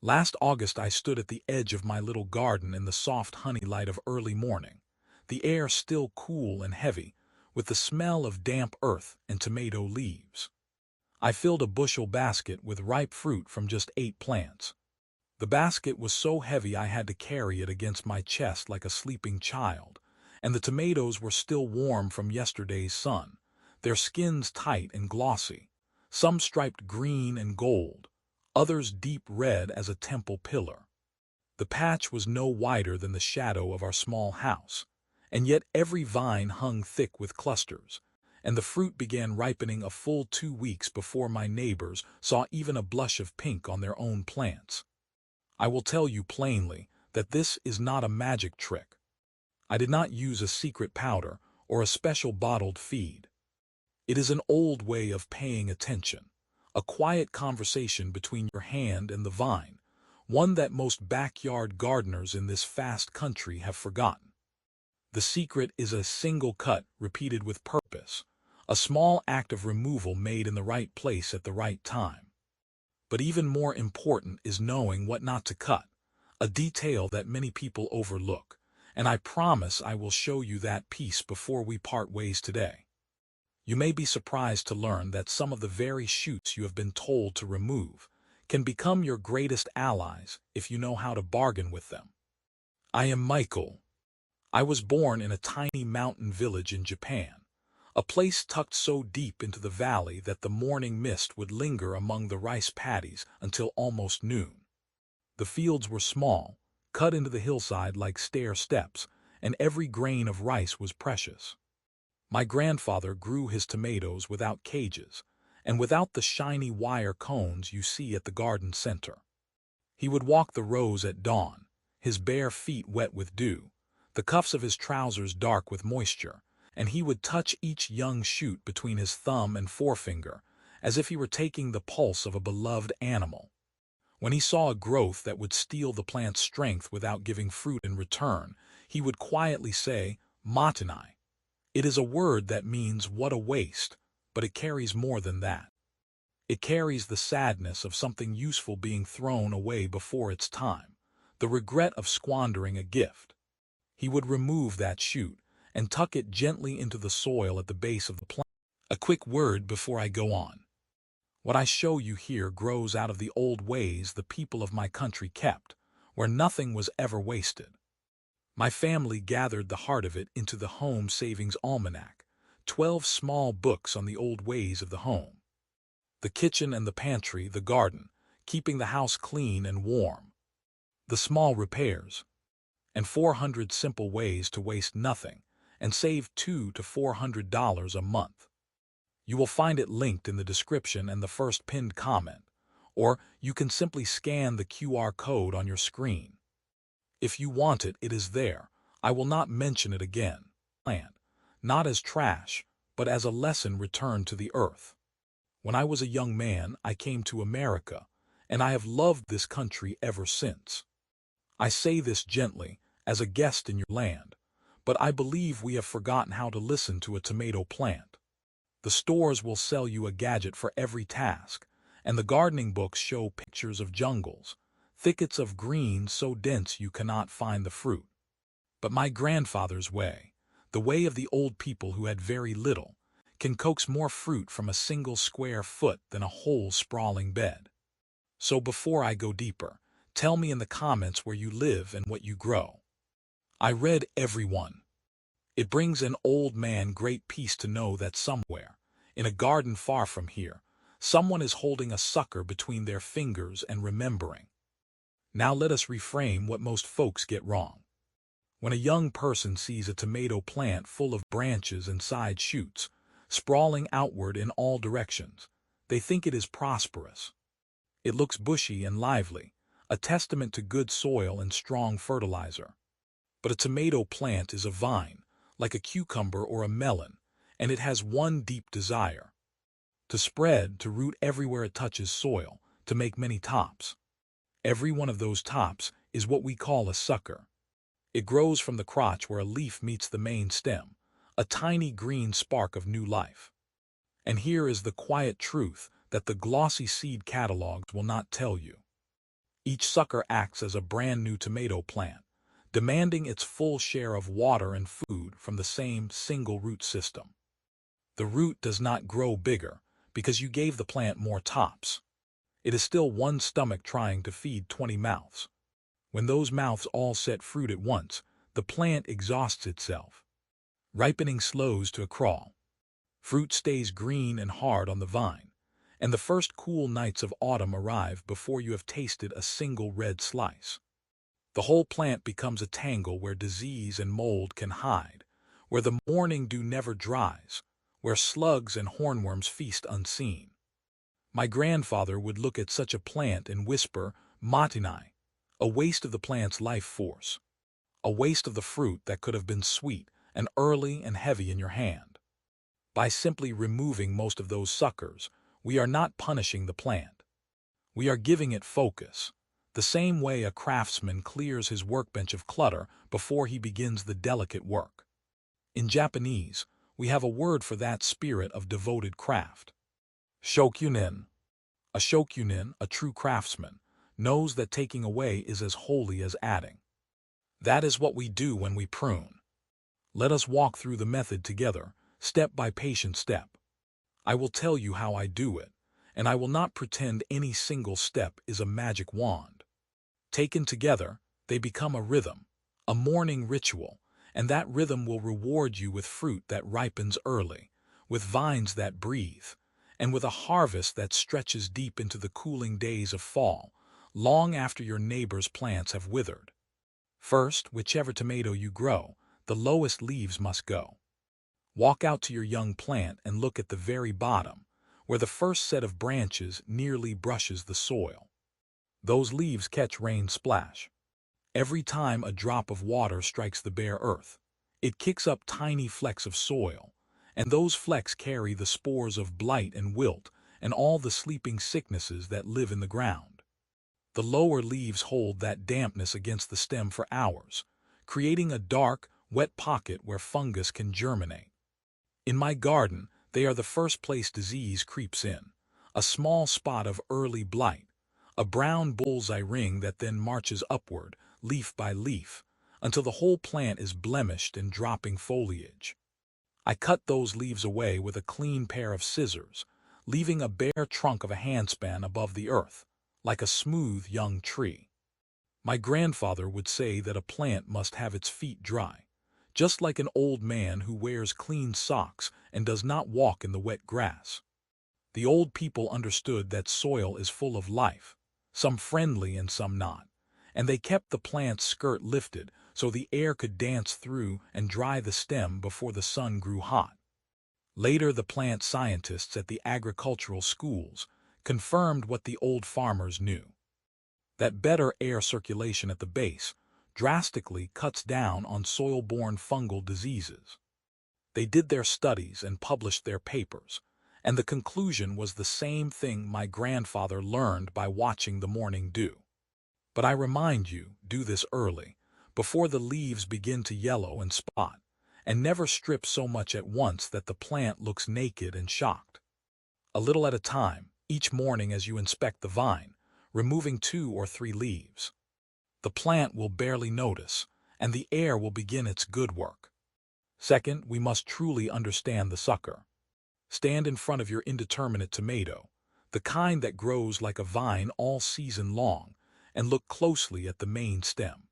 Last August I stood at the edge of my little garden in the soft honey light of early morning, the air still cool and heavy, with the smell of damp earth and tomato leaves. I filled a bushel basket with ripe fruit from just 8 plants. The basket was so heavy I had to carry it against my chest like a sleeping child, and the tomatoes were still warm from yesterday's sun, their skins tight and glossy, some striped green and gold, others deep red as a temple pillar. The patch was no wider than the shadow of our small house, and yet every vine hung thick with clusters, and the fruit began ripening a full 2 weeks before my neighbors saw even a blush of pink on their own plants. I will tell you plainly that this is not a magic trick. I did not use a secret powder or a special bottled feed. It is an old way of paying attention, a quiet conversation between your hand and the vine, one that most backyard gardeners in this fast country have forgotten. The secret is a single cut repeated with purpose, a small act of removal made in the right place at the right time. But even more important is knowing what not to cut, a detail that many people overlook, and I promise I will show you that piece before we part ways today. You may be surprised to learn that some of the very shoots you have been told to remove can become your greatest allies if you know how to bargain with them. I am Michael. I was born in a tiny mountain village in Japan, a place tucked so deep into the valley that the morning mist would linger among the rice paddies until almost noon. The fields were small, cut into the hillside like stair steps, and every grain of rice was precious. My grandfather grew his tomatoes without cages, and without the shiny wire cones you see at the garden center. He would walk the rows at dawn, his bare feet wet with dew, the cuffs of his trousers dark with moisture, and he would touch each young shoot between his thumb and forefinger, as if he were taking the pulse of a beloved animal. When he saw a growth that would steal the plant's strength without giving fruit in return, he would quietly say, "Mottainai." It is a word that means "what a waste," but it carries more than that. It carries the sadness of something useful being thrown away before its time, the regret of squandering a gift. He would remove that shoot and tuck it gently into the soil at the base of the plant. A quick word before I go on. What I show you here grows out of the old ways the people of my country kept, where nothing was ever wasted. My family gathered the heart of it into the Home Savings Almanac, 12 small books on the old ways of the home. The kitchen and the pantry, the garden, keeping the house clean and warm. The small repairs, and 400 simple ways to waste nothing and save $200 to $400 a month. You will find it linked in the description and the first pinned comment, or you can simply scan the QR code on your screen. If you want it, it is there. I will not mention it again. Not as trash, but as a lesson returned to the earth. When I was a young man, I came to America, and I have loved this country ever since. I say this gently, as a guest in your land, but I believe we have forgotten how to listen to a tomato plant. The stores will sell you a gadget for every task, and the gardening books show pictures of jungles, thickets of green so dense you cannot find the fruit. But my grandfather's way, the way of the old people who had very little, can coax more fruit from a single square foot than a whole sprawling bed. So before I go deeper, tell me in the comments where you live and what you grow. I read every one. It brings an old man great peace to know that somewhere, in a garden far from here, someone is holding a sucker between their fingers and remembering. Now let us reframe what most folks get wrong. When a young person sees a tomato plant full of branches and side shoots, sprawling outward in all directions, they think it is prosperous. It looks bushy and lively, a testament to good soil and strong fertilizer. But a tomato plant is a vine, like a cucumber or a melon, and it has one deep desire: to spread, to root everywhere it touches soil, to make many tops. Every one of those tops is what we call a sucker. It grows from the crotch where a leaf meets the main stem, a tiny green spark of new life. And here is the quiet truth that the glossy seed catalogs will not tell you. Each sucker acts as a brand new tomato plant, demanding its full share of water and food from the same single root system. The root does not grow bigger because you gave the plant more tops. It is still one stomach trying to feed 20 mouths. When those mouths all set fruit at once, the plant exhausts itself. Ripening slows to a crawl. Fruit stays green and hard on the vine, and the first cool nights of autumn arrive before you have tasted a single red slice. The whole plant becomes a tangle where disease and mold can hide, where the morning dew never dries, where slugs and hornworms feast unseen. My grandfather would look at such a plant and whisper, "Mottainai," a waste of the plant's life force, a waste of the fruit that could have been sweet and early and heavy in your hand. By simply removing most of those suckers, we are not punishing the plant. We are giving it focus, the same way a craftsman clears his workbench of clutter before he begins the delicate work. In Japanese, we have a word for that spirit of devoted craft. Shokunin. A shokunin, a true craftsman, knows that taking away is as holy as adding. That is what we do when we prune. Let us walk through the method together, step by patient step. I will tell you how I do it, and I will not pretend any single step is a magic wand. Taken together, they become a rhythm, a morning ritual, and that rhythm will reward you with fruit that ripens early, with vines that breathe, and with a harvest that stretches deep into the cooling days of fall, long after your neighbor's plants have withered. First, whichever tomato you grow, the lowest leaves must go. Walk out to your young plant and look at the very bottom, where the first set of branches nearly brushes the soil. Those leaves catch rain splash. Every time a drop of water strikes the bare earth, it kicks up tiny flecks of soil, and those flecks carry the spores of blight and wilt and all the sleeping sicknesses that live in the ground. The lower leaves hold that dampness against the stem for hours, creating a dark, wet pocket where fungus can germinate. In my garden, they are the first place disease creeps in, a small spot of early blight, a brown bullseye ring that then marches upward, leaf by leaf, until the whole plant is blemished and dropping foliage. I cut those leaves away with a clean pair of scissors, leaving a bare trunk of a handspan above the earth, like a smooth young tree. My grandfather would say that a plant must have its feet dry, just like an old man who wears clean socks and does not walk in the wet grass. The old people understood that soil is full of life, some friendly and some not, and they kept the plant's skirt lifted so the air could dance through and dry the stem before the sun grew hot. Later, the plant scientists at the agricultural schools confirmed what the old farmers knew: that better air circulation at the base drastically cuts down on soil-borne fungal diseases. They did their studies and published their papers, and the conclusion was the same thing my grandfather learned by watching the morning dew. But I remind you, do this early, before the leaves begin to yellow and spot, and never strip so much at once that the plant looks naked and shocked. A little at a time, each morning as you inspect the vine, removing 2 or 3 leaves. The plant will barely notice, and the air will begin its good work. Second, we must truly understand the sucker. Stand in front of your indeterminate tomato, the kind that grows like a vine all season long, and look closely at the main stem.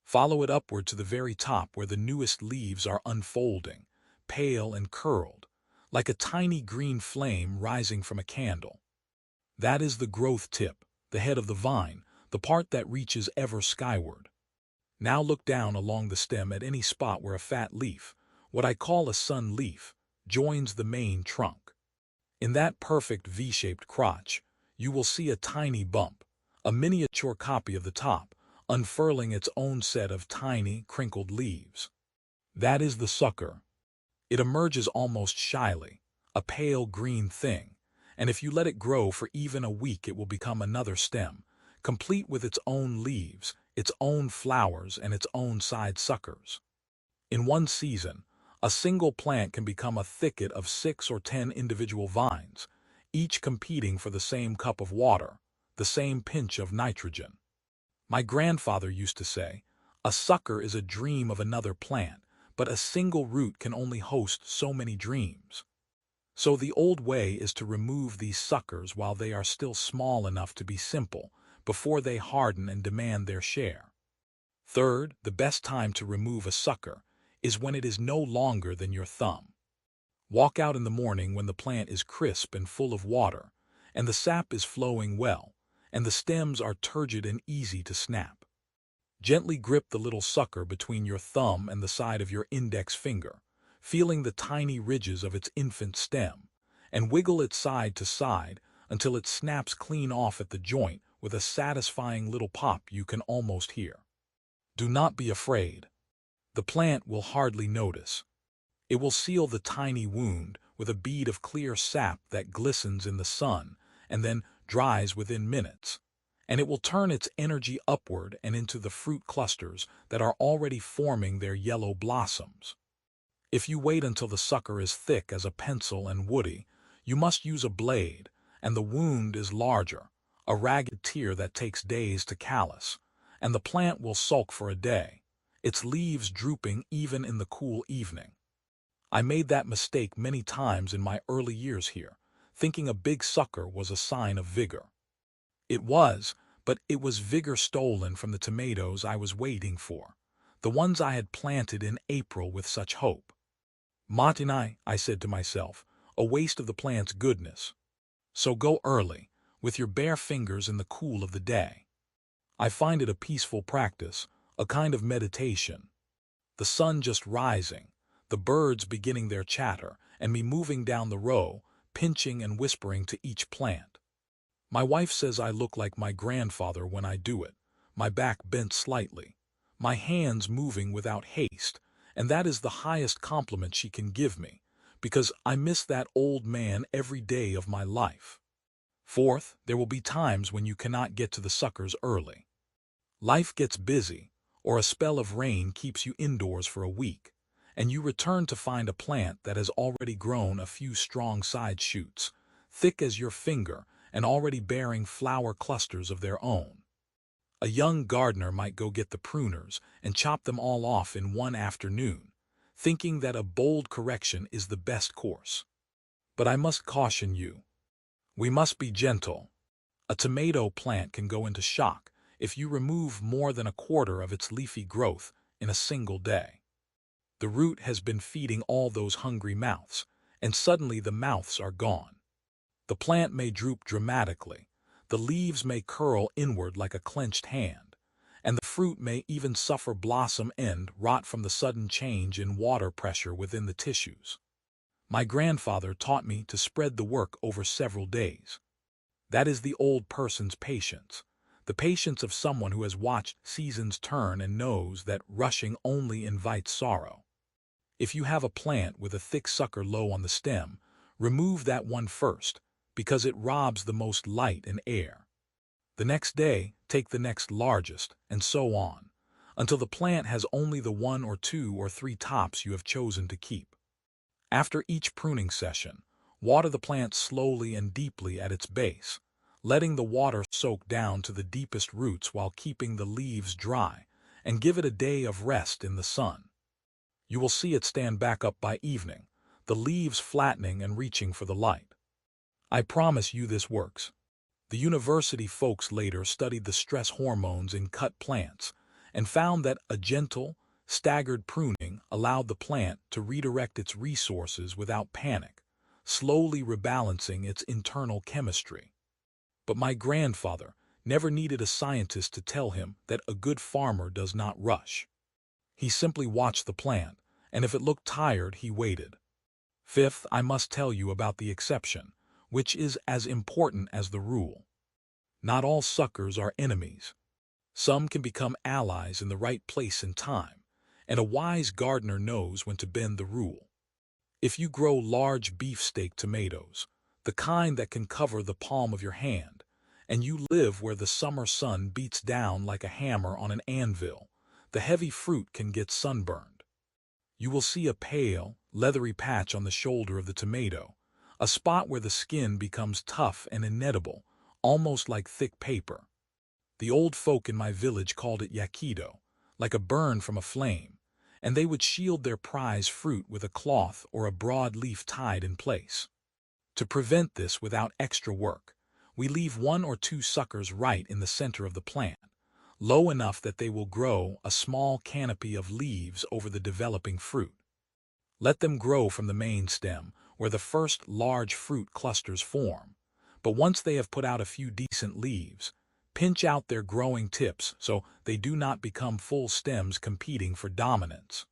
Follow it upward to the very top where the newest leaves are unfolding, pale and curled, like a tiny green flame rising from a candle. That is the growth tip, the head of the vine, the part that reaches ever skyward. Now look down along the stem at any spot where a fat leaf, what I call a sun leaf, joins the main trunk. In that perfect V-shaped crotch, you will see a tiny bump, a miniature copy of the top, unfurling its own set of tiny, crinkled leaves. That is the sucker. It emerges almost shyly, a pale green thing, and if you let it grow for even a week it will become another stem, complete with its own leaves, its own flowers, and its own side suckers. In one season, a single plant can become a thicket of 6 or 10 individual vines, each competing for the same cup of water, the same pinch of nitrogen. My grandfather used to say, "A sucker is a dream of another plant, but a single root can only host so many dreams." So the old way is to remove these suckers while they are still small enough to be simple, before they harden and demand their share. Third, the best time to remove a sucker is when it is no longer than your thumb. Walk out in the morning when the plant is crisp and full of water, and the sap is flowing well, and the stems are turgid and easy to snap. Gently grip the little sucker between your thumb and the side of your index finger, feeling the tiny ridges of its infant stem, and wiggle it side to side until it snaps clean off at the joint with a satisfying little pop you can almost hear. Do not be afraid. The plant will hardly notice. It will seal the tiny wound with a bead of clear sap that glistens in the sun and then dries within minutes, and it will turn its energy upward and into the fruit clusters that are already forming their yellow blossoms. If you wait until the sucker is thick as a pencil and woody, you must use a blade, and the wound is larger, a ragged tear that takes days to callus, and the plant will sulk for a day, its leaves drooping even in the cool evening. I made that mistake many times in my early years here, thinking a big sucker was a sign of vigor. It was, but it was vigor stolen from the tomatoes I was waiting for, the ones I had planted in April with such hope. Mottainai, I said to myself, a waste of the plant's goodness. So go early, with your bare fingers in the cool of the day. I find it a peaceful practice, a kind of meditation. The sun just rising, the birds beginning their chatter, and me moving down the row, pinching and whispering to each plant. My wife says I look like my grandfather when I do it, my back bent slightly, my hands moving without haste, and that is the highest compliment she can give me, because I miss that old man every day of my life. Fourth, there will be times when you cannot get to the suckers early. Life gets busy, or a spell of rain keeps you indoors for a week, and you return to find a plant that has already grown a few strong side shoots, thick as your finger and already bearing flower clusters of their own. A young gardener might go get the pruners and chop them all off in one afternoon, thinking that a bold correction is the best course. But I must caution you. We must be gentle. A tomato plant can go into shock if you remove more than a quarter of its leafy growth in a single day. The root has been feeding all those hungry mouths, and suddenly the mouths are gone. The plant may droop dramatically, the leaves may curl inward like a clenched hand, and the fruit may even suffer blossom end rot from the sudden change in water pressure within the tissues. My grandfather taught me to spread the work over several days. That is the old person's patience, the patience of someone who has watched seasons turn and knows that rushing only invites sorrow. If you have a plant with a thick sucker low on the stem, remove that one first, because it robs the most light and air. The next day, take the next largest, and so on, until the plant has only the 1 or 2 or 3 tops you have chosen to keep. After each pruning session, water the plant slowly and deeply at its base, letting the water soak down to the deepest roots while keeping the leaves dry, and give it a day of rest in the sun. You will see it stand back up by evening, the leaves flattening and reaching for the light. I promise you this works. The university folks later studied the stress hormones in cut plants and found that a gentle, staggered pruning allowed the plant to redirect its resources without panic, slowly rebalancing its internal chemistry. But my grandfather never needed a scientist to tell him that a good farmer does not rush. He simply watched the plant, and if it looked tired, he waited. Fifth, I must tell you about the exception, which is as important as the rule. Not all suckers are enemies. Some can become allies in the right place and time, and a wise gardener knows when to bend the rule. If you grow large beefsteak tomatoes, the kind that can cover the palm of your hand, and you live where the summer sun beats down like a hammer on an anvil, the heavy fruit can get sunburned. You will see a pale, leathery patch on the shoulder of the tomato, a spot where the skin becomes tough and inedible, almost like thick paper. The old folk in my village called it yakido, like a burn from a flame, and they would shield their prize fruit with a cloth or a broad leaf tied in place. To prevent this without extra work, we leave one or two suckers right in the center of the plant, low enough that they will grow a small canopy of leaves over the developing fruit. Let them grow from the main stem, where the first large fruit clusters form, but once they have put out a few decent leaves, pinch out their growing tips so they do not become full stems competing for dominance.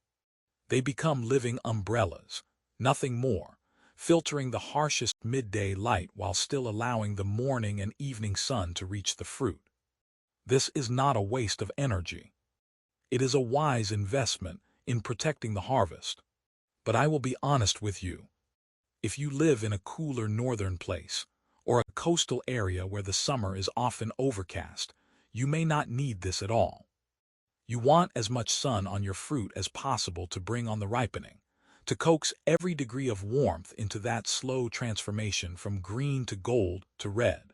They become living umbrellas, nothing more, filtering the harshest midday light while still allowing the morning and evening sun to reach the fruit. This is not a waste of energy. It is a wise investment in protecting the harvest. But I will be honest with you. If you live in a cooler northern place, or a coastal area where the summer is often overcast, you may not need this at all. You want as much sun on your fruit as possible to bring on the ripening, to coax every degree of warmth into that slow transformation from green to gold to red.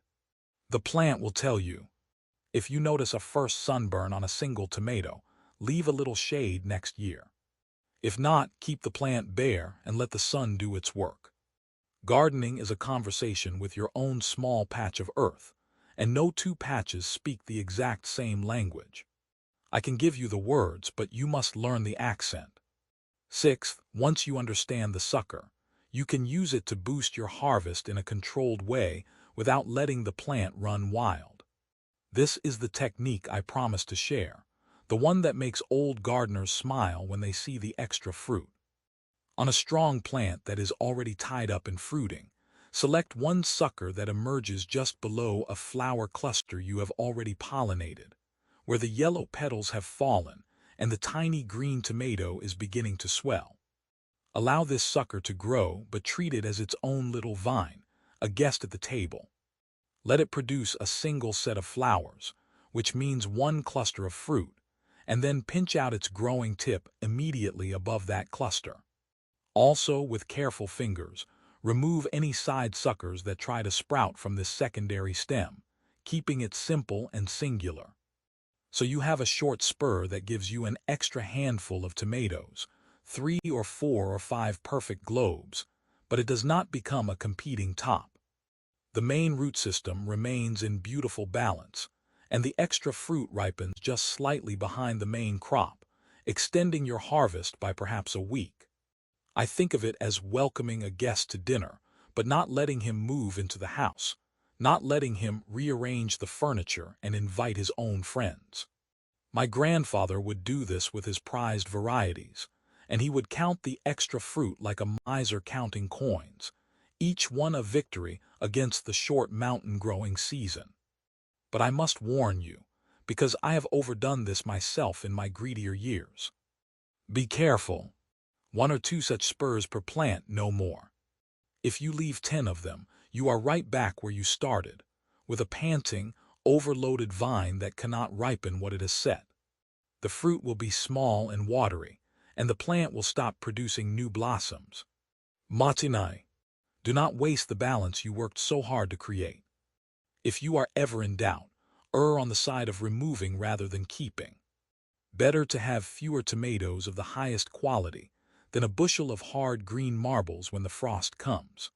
The plant will tell you. If you notice a first sunburn on a single tomato, leave a little shade next year. If not, keep the plant bare and let the sun do its work. Gardening is a conversation with your own small patch of earth, and no two patches speak the exact same language. I can give you the words, but you must learn the accent. Sixth, once you understand the sucker, you can use it to boost your harvest in a controlled way without letting the plant run wild. This is the technique I promise to share, the one that makes old gardeners smile when they see the extra fruit. On a strong plant that is already tied up in fruiting, select one sucker that emerges just below a flower cluster you have already pollinated, where the yellow petals have fallen and the tiny green tomato is beginning to swell. Allow this sucker to grow, but treat it as its own little vine, a guest at the table. Let it produce a single set of flowers, which means one cluster of fruit, and then pinch out its growing tip immediately above that cluster. Also, with careful fingers, remove any side suckers that try to sprout from this secondary stem, keeping it simple and singular. So you have a short spur that gives you an extra handful of tomatoes, 3 or 4 or 5 perfect globes, but it does not become a competing top. The main root system remains in beautiful balance, and the extra fruit ripens just slightly behind the main crop, extending your harvest by perhaps a week. I think of it as welcoming a guest to dinner, but not letting him move into the house, not letting him rearrange the furniture and invite his own friends. My grandfather would do this with his prized varieties, and he would count the extra fruit like a miser counting coins, each one a victory against the short mountain-growing season. But I must warn you, because I have overdone this myself in my greedier years. Be careful. 1 or 2 such spurs per plant, no more. If you leave 10 of them, you are right back where you started, with a panting, overloaded vine that cannot ripen what it has set. The fruit will be small and watery, and the plant will stop producing new blossoms. Mottainai. Do not waste the balance you worked so hard to create. If you are ever in doubt, err on the side of removing rather than keeping. Better to have fewer tomatoes of the highest quality than a bushel of hard green marbles when the frost comes.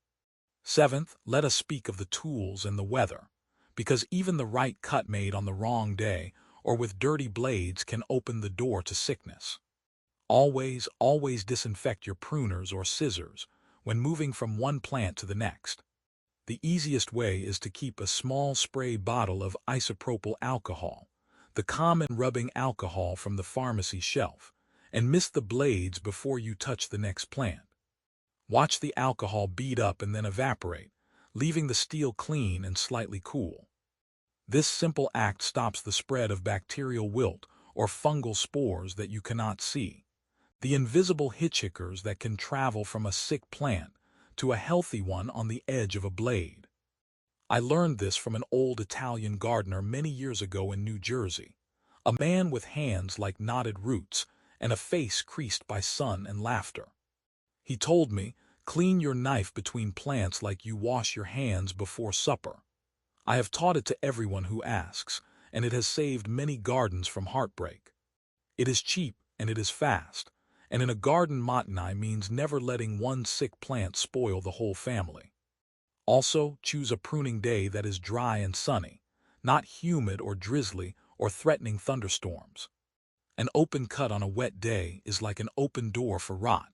Seventh, let us speak of the tools and the weather, because even the right cut made on the wrong day or with dirty blades can open the door to sickness. Always disinfect your pruners or scissors when moving from one plant to the next. The easiest way is to keep a small spray bottle of isopropyl alcohol, the common rubbing alcohol from the pharmacy shelf, and mist the blades before you touch the next plant. Watch the alcohol bead up and then evaporate, leaving the steel clean and slightly cool. This simple act stops the spread of bacterial wilt or fungal spores that you cannot see, the invisible hitchhickers that can travel from a sick plant to a healthy one on the edge of a blade. I learned this from an old Italian gardener many years ago in New Jersey, a man with hands like knotted roots and a face creased by sun and laughter. He told me, clean your knife between plants like you wash your hands before supper. I have taught it to everyone who asks, and it has saved many gardens from heartbreak. It is cheap and it is fast, and in a garden mottainai means never letting one sick plant spoil the whole family. Also, choose a pruning day that is dry and sunny, not humid or drizzly or threatening thunderstorms. An open cut on a wet day is like an open door for rot,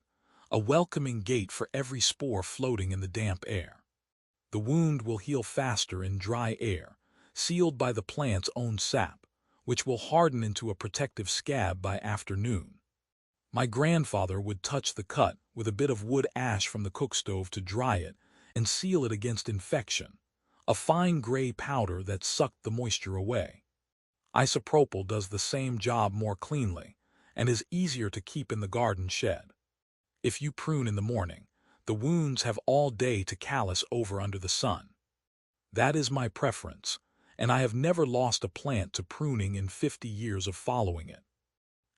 a welcoming gate for every spore floating in the damp air. The wound will heal faster in dry air, sealed by the plant's own sap, which will harden into a protective scab by afternoon. My grandfather would touch the cut with a bit of wood ash from the cookstove to dry it and seal it against infection, a fine gray powder that sucked the moisture away. Isopropyl does the same job more cleanly and is easier to keep in the garden shed. If you prune in the morning, the wounds have all day to callus over under the sun. That is my preference, and I have never lost a plant to pruning in 50 years of following it.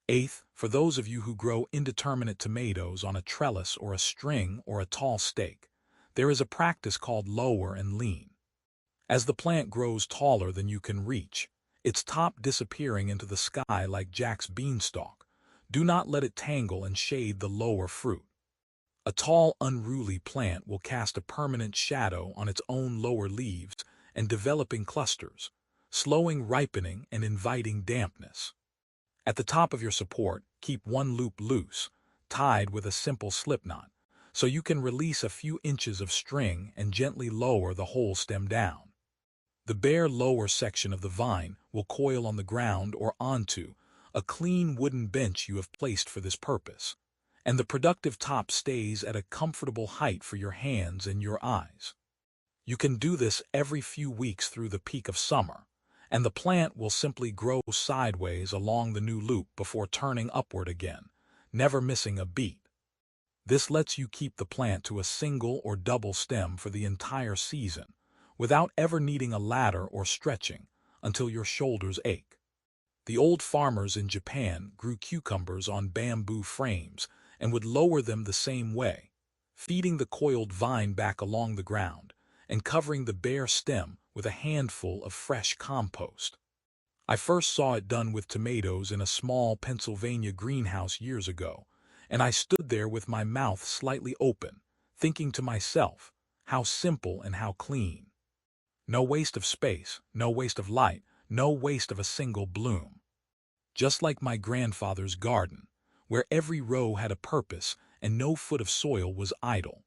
Eighth, for those of you who grow indeterminate tomatoes on a trellis or a string or a tall stake, there is a practice called lower and lean. As the plant grows taller than you can reach, its top disappearing into the sky like Jack's beanstalk, do not let it tangle and shade the lower fruit. A tall, unruly plant will cast a permanent shadow on its own lower leaves and developing clusters, slowing ripening and inviting dampness. At the top of your support, keep one loop loose, tied with a simple slipknot, so you can release a few inches of string and gently lower the whole stem down. The bare lower section of the vine will coil on the ground or onto a clean wooden bench you have placed for this purpose, and the productive top stays at a comfortable height for your hands and your eyes. You can do this every few weeks through the peak of summer, and the plant will simply grow sideways along the new loop before turning upward again, never missing a beat. This lets you keep the plant to a single or double stem for the entire season, without ever needing a ladder or stretching until your shoulders ache. The old farmers in Japan grew cucumbers on bamboo frames and would lower them the same way, feeding the coiled vine back along the ground and covering the bare stem with a handful of fresh compost. I first saw it done with tomatoes in a small Pennsylvania greenhouse years ago, and I stood there with my mouth slightly open, thinking to myself, how simple and how clean. No waste of space, no waste of light, no waste of a single bloom. Just like my grandfather's garden, where every row had a purpose and no foot of soil was idle.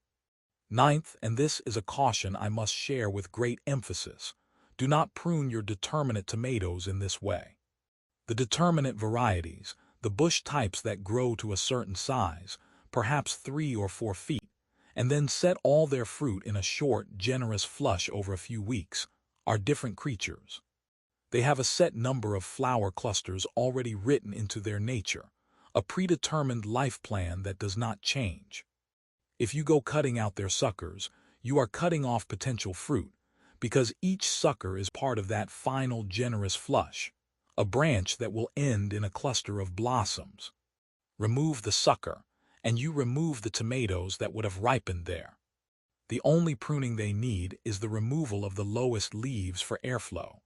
Ninth, and this is a caution I must share with great emphasis, do not prune your determinate tomatoes in this way. The determinate varieties, the bush types that grow to a certain size, perhaps 3 or 4 feet, and then set all their fruit in a short, generous flush over a few weeks, are different creatures. They have a set number of flower clusters already written into their nature, a predetermined life plan that does not change. If you go cutting out their suckers, you are cutting off potential fruit, because each sucker is part of that final generous flush, a branch that will end in a cluster of blossoms. Remove the sucker, and you remove the tomatoes that would have ripened there. The only pruning they need is the removal of the lowest leaves for airflow,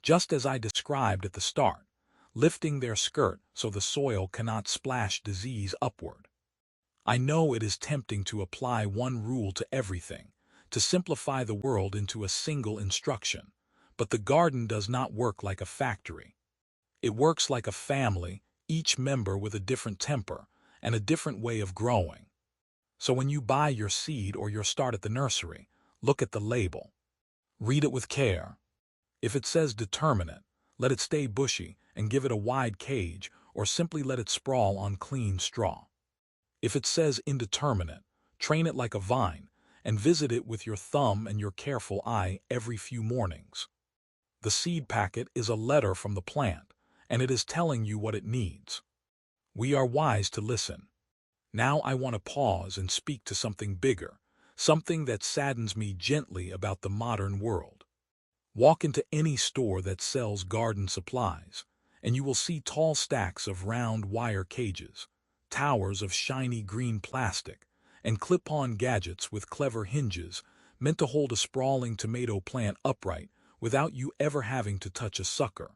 just as I described at the start, lifting their skirt so the soil cannot splash disease upward. I know it is tempting to apply one rule to everything, to simplify the world into a single instruction, but the garden does not work like a factory. It works like a family, each member with a different temper and a different way of growing. So when you buy your seed or your start at the nursery, look at the label. Read it with care. If it says determinate, let it stay bushy and give it a wide cage, or simply let it sprawl on clean straw. If it says indeterminate, train it like a vine and visit it with your thumb and your careful eye every few mornings. The seed packet is a letter from the plant, and it is telling you what it needs. We are wise to listen. Now I want to pause and speak to something bigger, something that saddens me gently about the modern world. Walk into any store that sells garden supplies, and you will see tall stacks of round wire cages, towers of shiny green plastic, and clip-on gadgets with clever hinges meant to hold a sprawling tomato plant upright without you ever having to touch a sucker.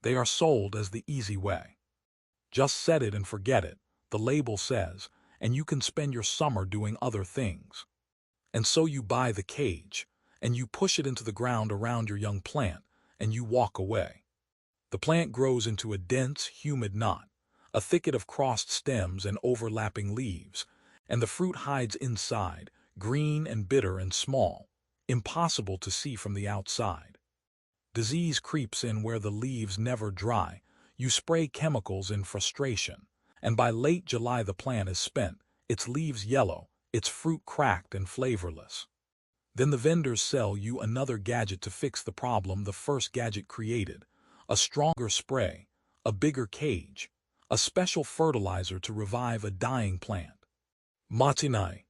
They are sold as the easy way. Just set it and forget it, the label says, and you can spend your summer doing other things. And so you buy the cage, and you push it into the ground around your young plant, and you walk away. The plant grows into a dense, humid knot, a thicket of crossed stems and overlapping leaves, and the fruit hides inside, green and bitter and small, impossible to see from the outside. Disease creeps in where the leaves never dry. You spray chemicals in frustration, and by late July the plant is spent, its leaves yellow, its fruit cracked and flavorless. Then the vendors sell you another gadget to fix the problem the first gadget created, a stronger spray, a bigger cage, a special fertilizer to revive a dying plant. Mottainai.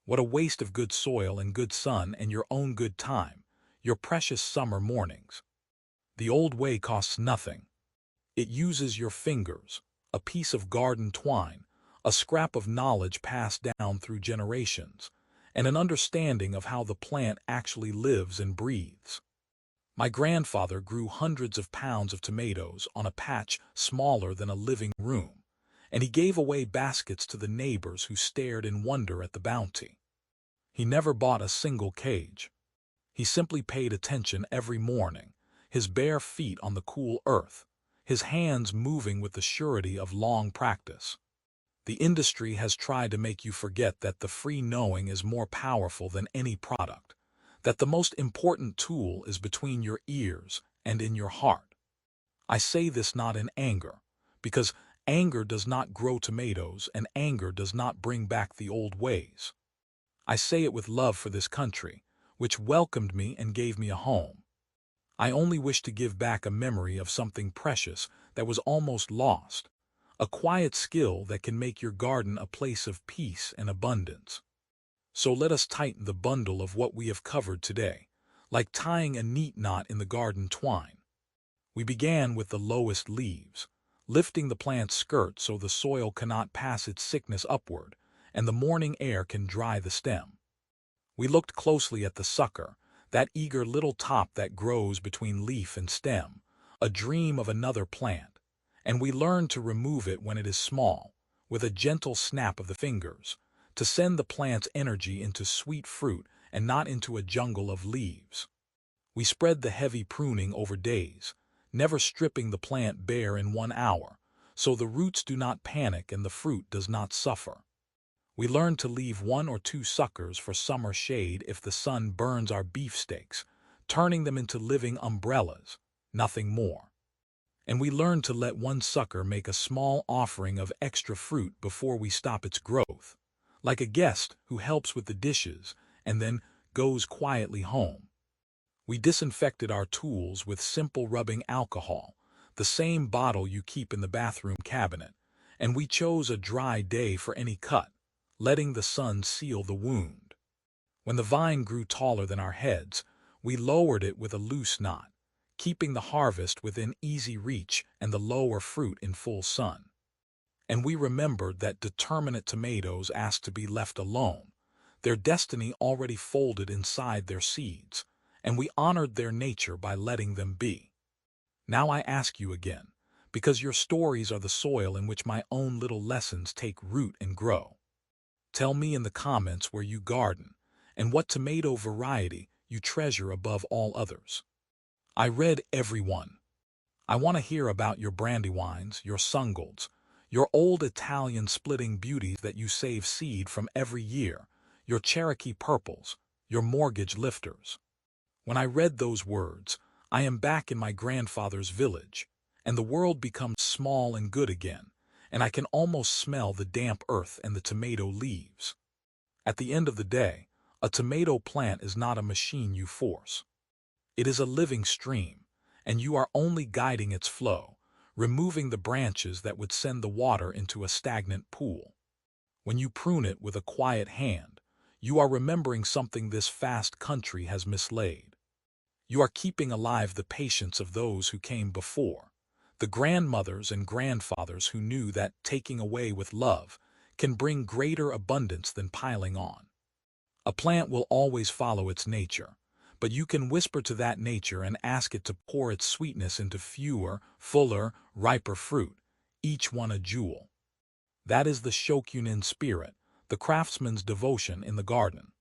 What a waste of good soil and good sun and your own good time, your precious summer mornings. The old way costs nothing. It uses your fingers, a piece of garden twine, a scrap of knowledge passed down through generations, and an understanding of how the plant actually lives and breathes. My grandfather grew hundreds of pounds of tomatoes on a patch smaller than a living room, and he gave away baskets to the neighbors who stared in wonder at the bounty. He never bought a single cage. He simply paid attention every morning, his bare feet on the cool earth, his hands moving with the surety of long practice. The industry has tried to make you forget that the free knowing is more powerful than any product, that the most important tool is between your ears and in your heart. I say this not in anger, because anger does not grow tomatoes and anger does not bring back the old ways. I say it with love for this country, which welcomed me and gave me a home. I only wish to give back a memory of something precious that was almost lost, a quiet skill that can make your garden a place of peace and abundance. So let us tighten the bundle of what we have covered today, like tying a neat knot in the garden twine. We began with the lowest leaves, lifting the plant's skirt so the soil cannot pass its sickness upward, and the morning air can dry the stem. We looked closely at the sucker, that eager little top that grows between leaf and stem, a dream of another plant, and we learned to remove it when it is small, with a gentle snap of the fingers, to send the plant's energy into sweet fruit and not into a jungle of leaves. We spread the heavy pruning over days, never stripping the plant bare in 1 hour, so the roots do not panic and the fruit does not suffer. We learned to leave 1 or 2 suckers for summer shade if the sun burns our beefsteaks, turning them into living umbrellas, nothing more. And we learned to let 1 sucker make a small offering of extra fruit before we stop its growth, like a guest who helps with the dishes and then goes quietly home. We disinfected our tools with simple rubbing alcohol, the same bottle you keep in the bathroom cabinet, and we chose a dry day for any cut, letting the sun seal the wound. When the vine grew taller than our heads, we lowered it with a loose knot, keeping the harvest within easy reach and the lower fruit in full sun. And we remembered that determinate tomatoes asked to be left alone, their destiny already folded inside their seeds, and we honored their nature by letting them be. Now I ask you again, because your stories are the soil in which my own little lessons take root and grow. Tell me in the comments where you garden, and what tomato variety you treasure above all others. I read every one. I want to hear about your brandywines, your sungolds, your old Italian splitting beauties that you save seed from every year, your Cherokee purples, your mortgage lifters. When I read those words, I am back in my grandfather's village, and the world becomes small and good again, and I can almost smell the damp earth and the tomato leaves. At the end of the day, a tomato plant is not a machine you force. It is a living stream, and you are only guiding its flow, removing the branches that would send the water into a stagnant pool. When you prune it with a quiet hand, you are remembering something this fast country has mislaid. You are keeping alive the patience of those who came before, the grandmothers and grandfathers who knew that taking away with love can bring greater abundance than piling on. A plant will always follow its nature, but you can whisper to that nature and ask it to pour its sweetness into fewer, fuller, riper fruit, each one a jewel. That is the shokunin spirit, the craftsman's devotion in the garden.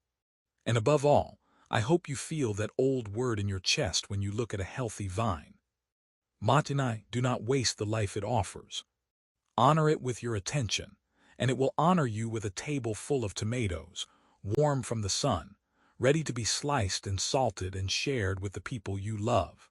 And above all, I hope you feel that old word in your chest when you look at a healthy vine. Mottainai, do not waste the life it offers. Honor it with your attention, and it will honor you with a table full of tomatoes, warm from the sun, ready to be sliced and salted and shared with the people you love.